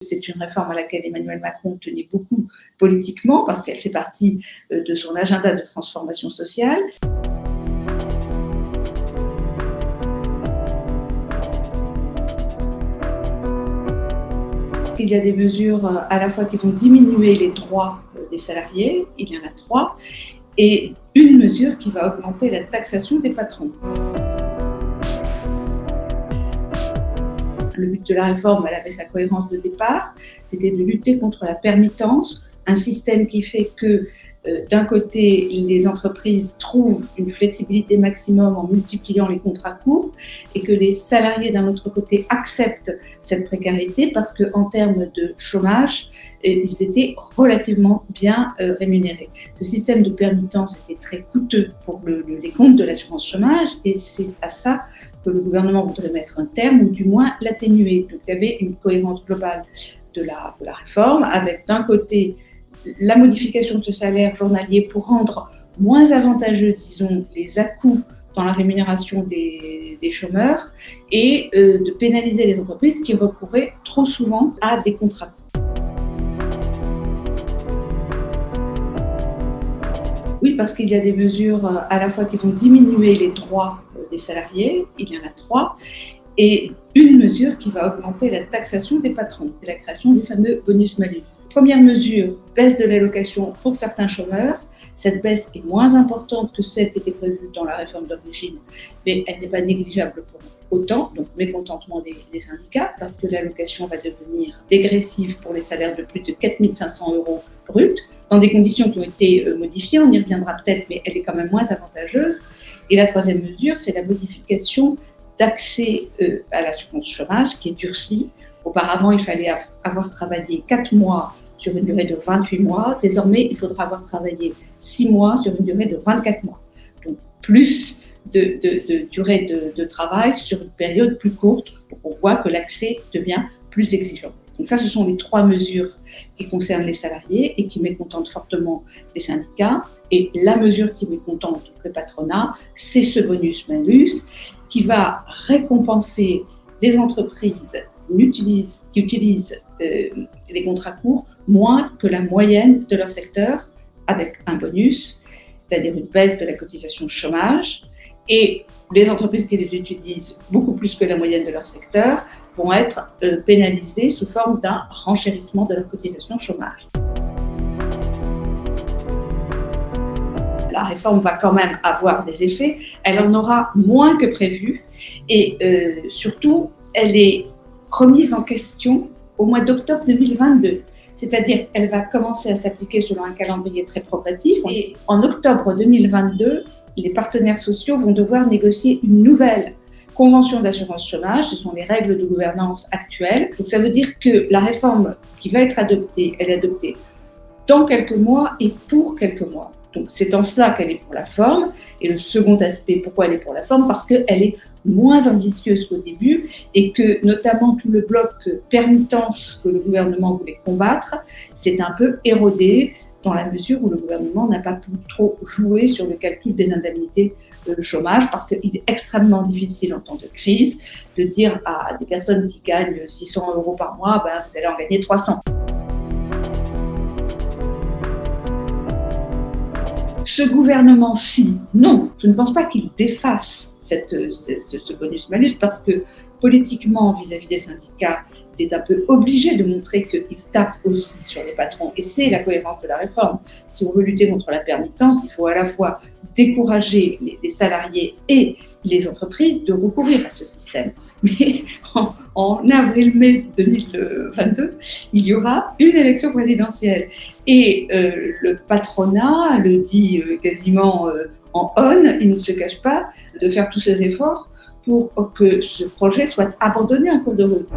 C'est une réforme à laquelle Emmanuel Macron tenait beaucoup politiquement parce qu'elle fait partie de son agenda de transformation sociale. Il y a des mesures à la fois qui vont diminuer les droits des salariés, il y en a 3, et une mesure qui va augmenter la taxation des patrons. Le but de la réforme, elle avait sa cohérence de départ, c'était de lutter contre la permittence, un système qui fait que d'un côté, les entreprises trouvent une flexibilité maximum en multipliant les contrats courts et que les salariés d'un autre côté acceptent cette précarité parce qu'en termes de chômage, ils étaient relativement bien rémunérés. Ce système de permittence était très coûteux pour les comptes de l'assurance chômage et c'est à ça que le gouvernement voudrait mettre un terme ou du moins l'atténuer. Donc il y avait une cohérence globale de la réforme avec d'un côté la modification de ce salaire journalier pour rendre moins avantageux, disons, les à-coups dans la rémunération des chômeurs et de pénaliser les entreprises qui recouraient trop souvent à des contrats courts. Oui, parce qu'il y a des mesures à la fois qui vont diminuer les droits des salariés, il y en a 3, et une mesure qui va augmenter la taxation des patrons, c'est la création du fameux bonus-malus. Première mesure, baisse de l'allocation pour certains chômeurs. Cette baisse est moins importante que celle qui était prévue dans la réforme d'origine, mais elle n'est pas négligeable pour autant, donc mécontentement des syndicats, parce que l'allocation va devenir dégressive pour les salaires de plus de 4 500 € bruts, dans des conditions qui ont été modifiées, on y reviendra peut-être, mais elle est quand même moins avantageuse. Et la troisième mesure, c'est la modification d'accès à l'assurance chômage qui est durcie. Auparavant, il fallait avoir travaillé 4 mois sur une durée de 28 mois. Désormais, il faudra avoir travaillé 6 mois sur une durée de 24 mois. Donc, plus de durée de travail sur une période plus courte. Donc, on voit que l'accès devient plus exigeant. Donc ça, ce sont les 3 mesures qui concernent les salariés et qui mécontentent fortement les syndicats. Et la mesure qui mécontente le patronat, c'est ce bonus-malus qui va récompenser les entreprises qui utilisent les contrats courts moins que la moyenne de leur secteur avec un bonus, c'est-à-dire une baisse de la cotisation chômage. Et les entreprises qui les utilisent beaucoup plus que la moyenne de leur secteur vont être pénalisées sous forme d'un renchérissement de leur cotisation chômage. La réforme va quand même avoir des effets, elle en aura moins que prévu et surtout, elle est remise en question au mois d'octobre 2022. C'est-à-dire qu'elle va commencer à s'appliquer selon un calendrier très progressif et en octobre 2022, les partenaires sociaux vont devoir négocier une nouvelle convention d'assurance chômage, ce sont les règles de gouvernance actuelles. Donc ça veut dire que la réforme qui va être adoptée, elle est adoptée dans quelques mois et pour quelques mois. Donc c'est en cela qu'elle est pour la forme. Et le second aspect, pourquoi elle est pour la forme ? Parce qu'elle est moins ambitieuse qu'au début et que notamment tout le bloc permittence que le gouvernement voulait combattre, c'est un peu érodé dans la mesure où le gouvernement n'a pas pu trop jouer sur le calcul des indemnités de chômage parce qu'il est extrêmement difficile en temps de crise de dire à des personnes qui gagnent 600 € par mois, vous allez en gagner 300. Ce gouvernement-ci, non, je ne pense pas qu'il défasse ce bonus-malus parce que politiquement, vis-à-vis des syndicats, il est un peu obligé de montrer qu'il tape aussi sur les patrons. Et c'est la cohérence de la réforme. Si on veut lutter contre la permittence, il faut à la fois décourager les salariés et les entreprises de recourir à ce système. Mais en avril-mai 2022, il y aura une élection présidentielle. Et le patronat le dit quasiment en on, il ne se cache pas de faire tous ses efforts pour que ce projet soit abandonné en cours de route.